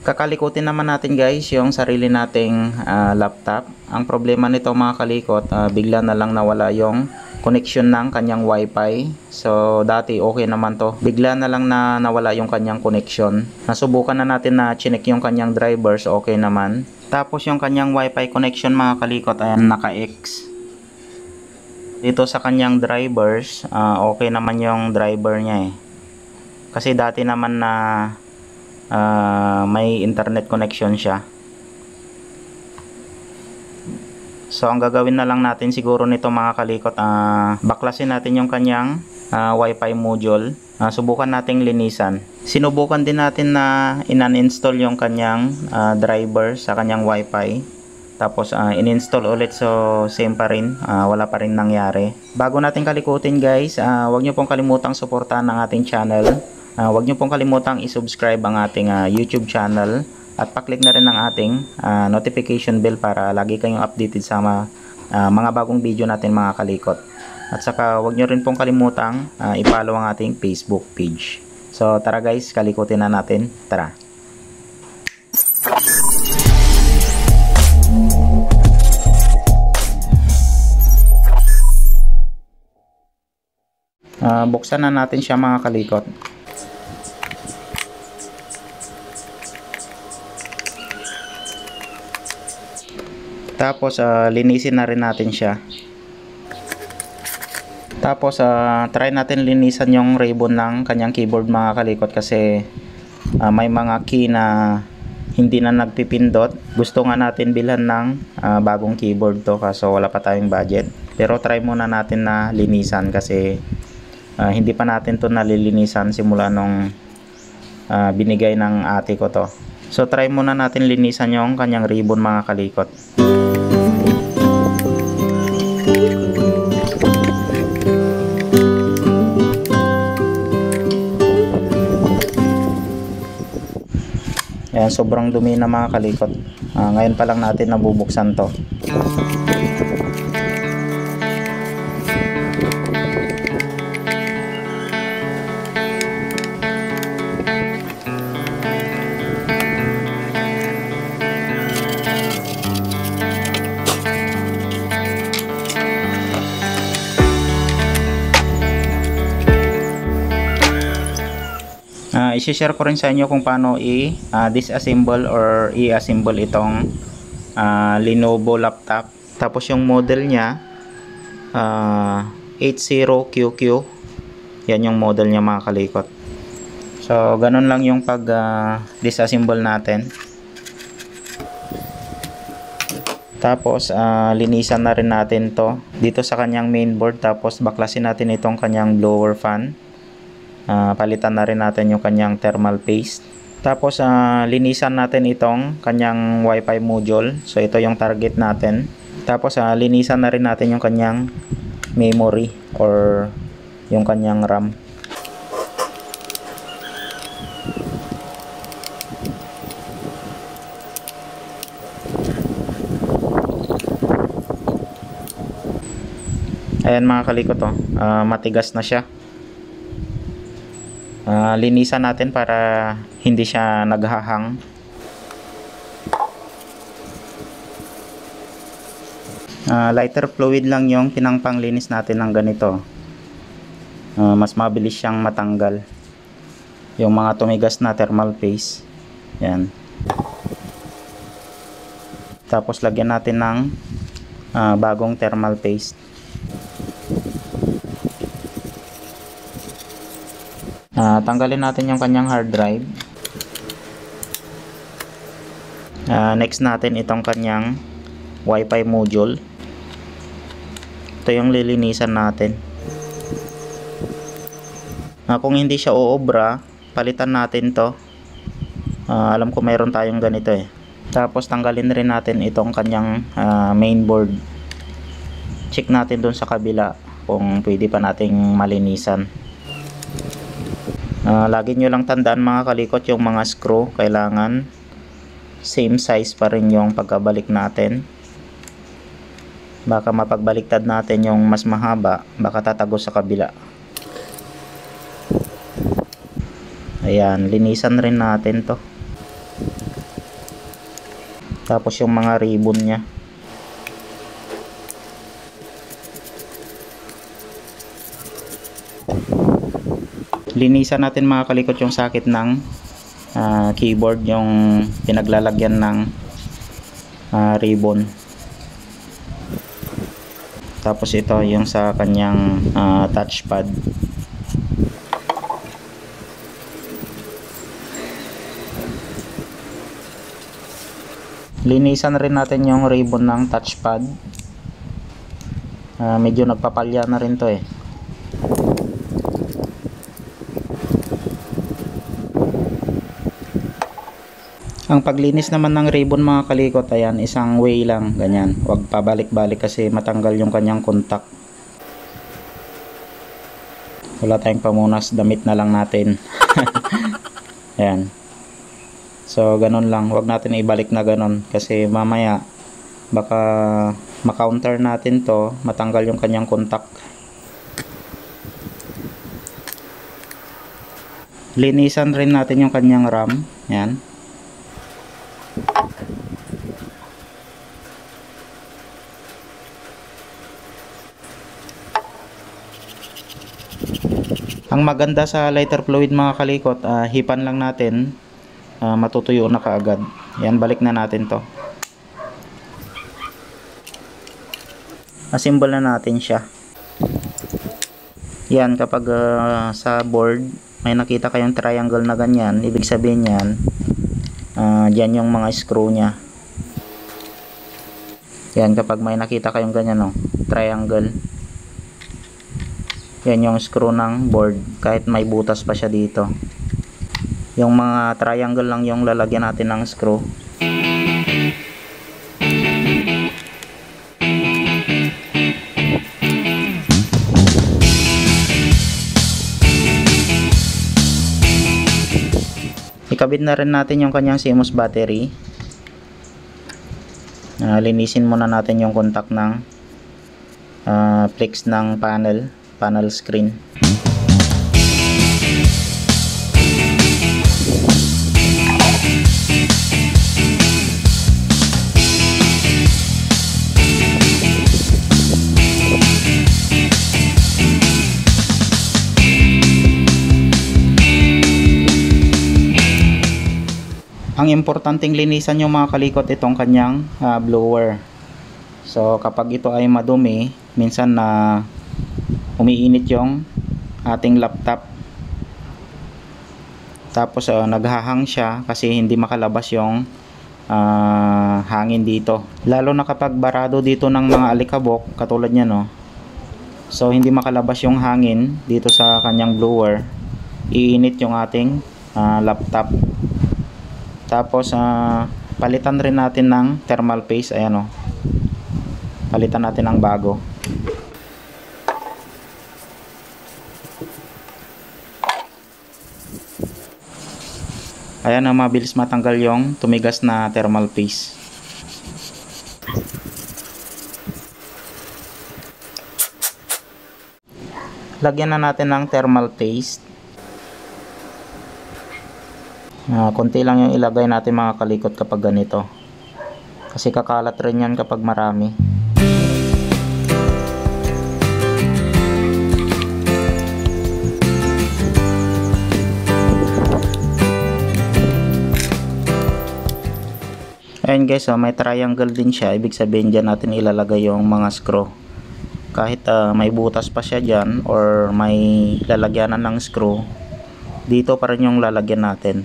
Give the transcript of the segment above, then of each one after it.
Kakalikutin naman natin guys yung sarili nating laptop. Ang problema nito mga kalikot, bigla na lang nawala yung connection ng kanyang wifi. So dati okay naman to, bigla na lang na nawala yung kanyang connection. Nasubukan na natin na chinek yung kanyang drivers, okay naman. Tapos yung kanyang wifi connection mga kalikot, ayan, naka-X. Dito sa kanyang drivers, okay naman yung driver niya kasi dati naman na may internet connection siya. So ang gagawin na lang natin siguro nito mga kalikot, baklasin natin yung kanyang wifi module. Subukan nating linisan. Sinubukan din natin na uninstall yung kanyang driver sa kanyang wifi. Tapos in-install ulit, so same pa rin, wala pa rin nangyari. Bago natin kalikutin guys, huwag nyo pong kalimutang suportahan ang ating channel. Huwag nyo pong kalimutang i-subscribe ang ating YouTube channel at paklik na rin ang ating notification bell para lagi kayong updated sa mga bagong video natin mga kalikot. At saka huwag nyo rin pong kalimutang i-follow ang ating Facebook page. So tara guys, kalikutin na natin. Tara! Buksan na natin siya mga kalikot. Tapos linisin na rin natin siya. Tapos try natin linisan yung ribbon ng kanyang keyboard mga kalikot kasi may mga key na hindi na nagpipindot. Gusto nga natin bilhan ng bagong keyboard to kaso wala pa tayong budget. Pero try muna natin na linisan kasi hindi pa natin to nalilinisan simula nung binigay ng ate ko to. So try muna natin linisan yung kanyang ribbon mga kalikot. Ayan, sobrang dumi na mga kalikot. Ngayon pa lang natin nabubuksan to. I-share ko rin sa inyo kung paano disassemble or i-assemble itong Lenovo laptop. Tapos yung model niya 80QQ. Yan yung model niya mga kalikot. So ganun lang yung pag disassemble natin. Tapos linisan na rin natin to dito sa kanyang mainboard. Tapos baklasin natin itong kanyang blower fan. Palitan na rin natin yung kanyang thermal paste. Tapos linisan natin itong kanyang wifi module. So ito yung target natin. Tapos linisan na rin natin yung kanyang memory or yung kanyang RAM. Ayan mga kalikot, matigas na siya. Linisan natin para hindi siya naghahang. Lighter fluid lang yung pinangpanglinis natin ng ganito. Mas mabilis siyang matanggal yung mga tumigas na thermal paste. Yan. Tapos lagyan natin ng bagong thermal paste. Tanggalin natin yung kanyang hard drive. Next natin itong kanyang wifi module. Ito yung lilinisan natin. Kung hindi siya uobra, palitan natin to. Alam ko mayroon tayong ganito Tapos tanggalin rin natin itong kanyang mainboard. Check natin dun sa kabila kung pwede pa nating malinisan. Lagi nyo lang tandaan mga kalikot, yung mga screw kailangan same size pa rin yung pagkabalik natin. Baka mapagbaliktad natin yung mas mahaba, baka tatagos sa kabila. Ayan, linisan rin natin to. Tapos yung mga ribbon niya. Linisan natin mga kalikot yung sakit ng keyboard, yung pinaglalagyan ng ribbon. Tapos ito yung sa kanyang touchpad. Linisan rin natin yung ribbon ng touchpad. Medyo nagpapalya na rin to eh. Ang paglinis naman ng ribbon mga kalikot, ayan, isang way lang, ganyan. Huwag pabalik-balik kasi matanggal yung kanyang contact. Wala tayong pamunas, damit na lang natin. Ayan. So, ganun lang. Huwag natin ibalik na ganun kasi mamaya baka ma-counter natin to, matanggal yung kanyang contact. Linisan rin natin yung kanyang RAM. Ayan. Ang maganda sa lighter fluid mga kalikot, hipan lang natin, matutuyo na kaagad. Yan, balik na natin to. Assemble na natin siya. Yan, kapag sa board may nakita kayong triangle na ganyan, ibig sabihin yan, dyan yung mga screw nya. Yan, kapag may nakita kayong ganyan, no, triangle, yan yung screw ng board, kahit may butas pa siya dito. Yung mga triangle lang yung lalagyan natin ng screw. Ikabit na rin natin yung kanyang CMOS battery. Linisin muna natin yung contact ng flex ng panel screen. Ang importanteng linisan yung mga kalikot itong kanyang blower. So kapag ito ay madumi, minsan na umiinit yung ating laptop. Tapos naghahang siya kasi hindi makalabas yung hangin dito. Lalo na kapag barado dito ng mga alikabok, katulad niya, no. So hindi makalabas yung hangin dito sa kanyang blower. Iinit yung ating laptop. Tapos palitan rin natin ng thermal paste. Ayan, oh. Palitan natin ng bago. Ayan, mabilis matanggal yung tumigas na thermal paste. Lagyan na natin ng thermal paste. Konti lang yung ilagay natin mga kalikot kapag ganito. Kasi kakalat rin yan kapag marami. Ayan guys, may triangle din siya. Ibig sabihin dyan natin ilalagay yung mga screw. Kahit may butas pa siya dyan or may lalagyanan ng screw, dito pa rin yung lalagyan natin.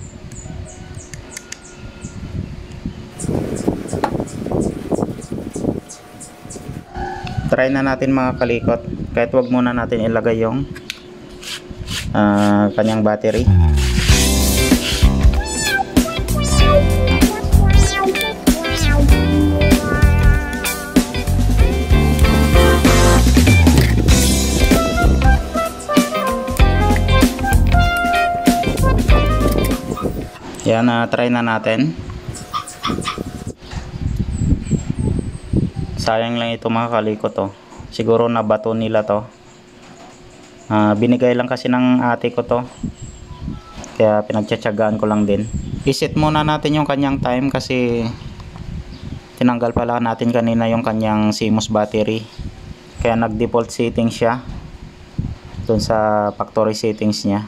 Try na natin mga kalikot. Kahit wag muna natin ilagay yung kanyang battery. Yan, try na natin. Sayang lang ito mga kalikot, oh. Siguro nabato nila to. Binigay lang kasi ng ate ko to, kaya pinagtsatsagaan ko lang din. Iset muna natin yung kanyang time kasi Tinanggal pala natin kanina yung kanyang CMOS battery. Kaya nag-default setting siya dun sa factory settings niya.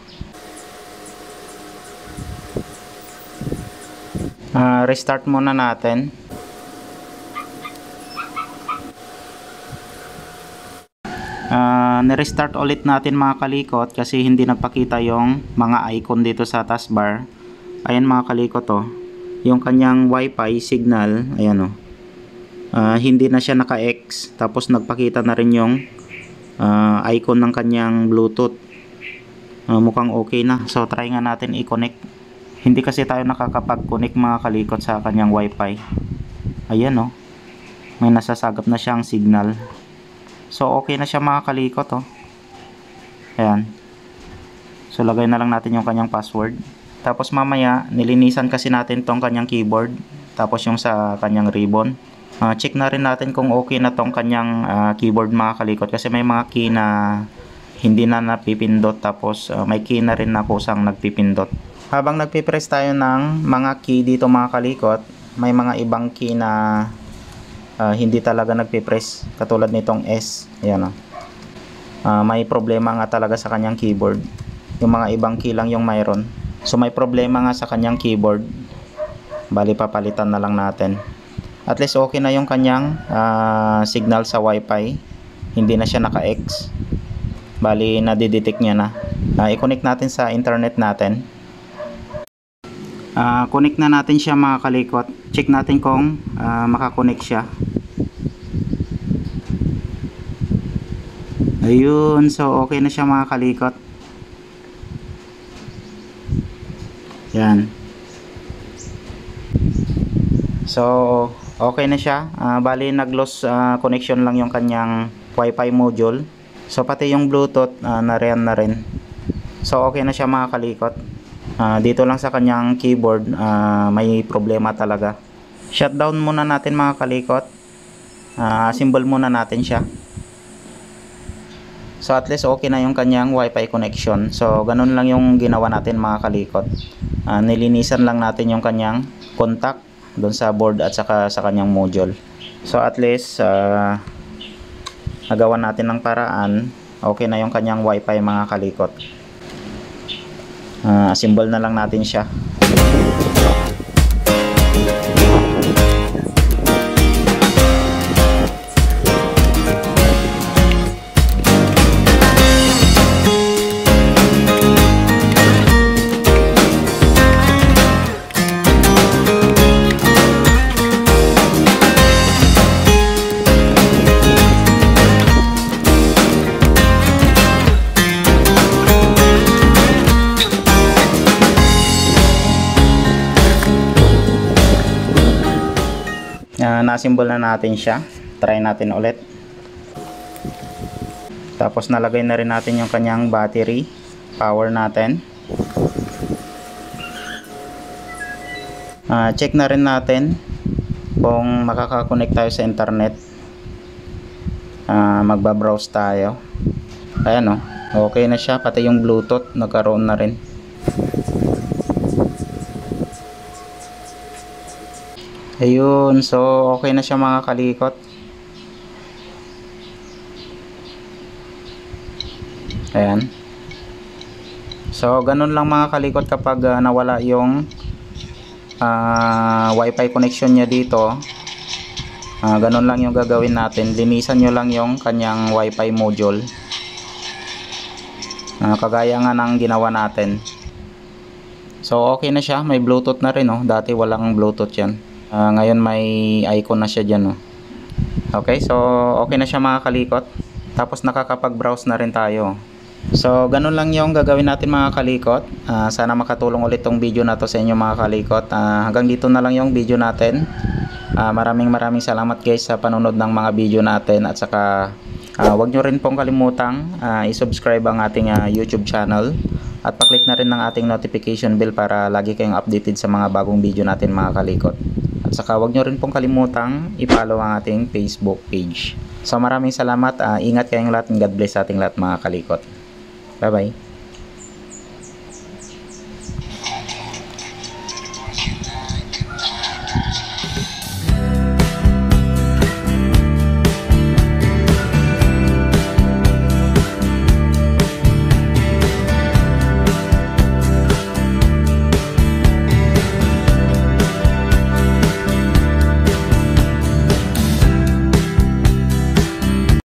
Restart muna natin. Nirestart ulit natin mga kalikot kasi hindi nagpakita yung mga icon dito sa taskbar. Ayan mga kalikot, oh. Yung kanyang wifi signal, ayan, oh. Hindi na siya naka-X, tapos nagpakita na rin yung icon ng kanyang Bluetooth. Mukhang okay na. So try nga natin i-connect. Hindi kasi tayo nakakapag-connect mga kalikot sa kanyang wifi. Ayan, oh. May nasasagap na siyang signal. So okay na siya mga kalikot, oh. Ayan. So lagay na lang natin yung kanyang password. Tapos mamaya nilinisan kasi natin tong kanyang keyboard, tapos yung sa kanyang ribbon. Check na rin natin kung okay na tong kanyang keyboard mga kalikot, kasi may mga key na hindi na napipindot, tapos may key na rin na kusang nagpipindot. Habang nagpipress tayo ng mga key dito mga kalikot, may mga ibang key na hindi talaga nagpipress, katulad nitong S. Ayan, oh. May problema nga talaga sa kanyang keyboard. Yung mga ibang key lang yung mayroon. So may problema nga sa kanyang keyboard. Bali papalitan na lang natin. At least okay na yung kanyang signal sa wifi. Hindi na siya naka-X. Bali nadidetect niya na. I-connect natin sa internet natin. Connect na natin siya mga kalikot. Check natin kung makakonect siya. Ayun, so okay na siya mga kalikot. Yan. So okay na siya. Bali nag-loss connection lang yung kanyang wifi module. So pati yung Bluetooth nariyan na rin. So okay na siya mga kalikot. Dito lang sa kanyang keyboard may problema talaga. Shutdown muna natin mga kalikot. Assemble muna natin siya. So at least okay na yung kanyang wifi connection. So ganun lang yung ginawa natin mga kalikot. Nilinisan lang natin yung kanyang contact doon sa board at saka sa kanyang module. So at least nagawa natin ng paraan. Okay na yung kanyang wifi mga kalikot. Assemble na lang natin siya. Na-assemble na natin siya. Try natin ulit. Tapos nalagay na rin natin yung kanyang battery. Power natin. Check na rin natin kung makaka-connect tayo sa internet. Magbabrowse tayo. Ayan, oh. Okay na siya. Pati yung Bluetooth nagkaroon na rin. Ayun, so okay na siya mga kalikot. Ayan. So ganun lang mga kalikot kapag nawala yung wifi connection niya dito. Ganun lang yung gagawin natin. Linisan nyo lang yung kanyang wifi module. Kagaya nga ng ginawa natin. So okay na siya. May Bluetooth na rin, oh. Dati walang Bluetooth yan. Ngayon may icon na siya dyan, oh. Okay, so okay na siya mga kalikot. Tapos nakakapag-browse na rin tayo. So ganun lang yung gagawin natin mga kalikot. Sana makatulong ulit tong video na to sa inyo mga kalikot. Hanggang dito na lang yung video natin. Maraming salamat guys sa panonood ng mga video natin. At saka wag nyo rin pong kalimutang i-subscribe ang ating YouTube channel. At pa-click na rin ng ating notification bell para lagi kayong updated sa mga bagong video natin mga kalikot. At saka wag nyo rin pong kalimutang i-follow ang ating Facebook page. So maraming salamat. Ingat kayong lahat, and God bless sa ating lahat mga kalikot. Bye bye.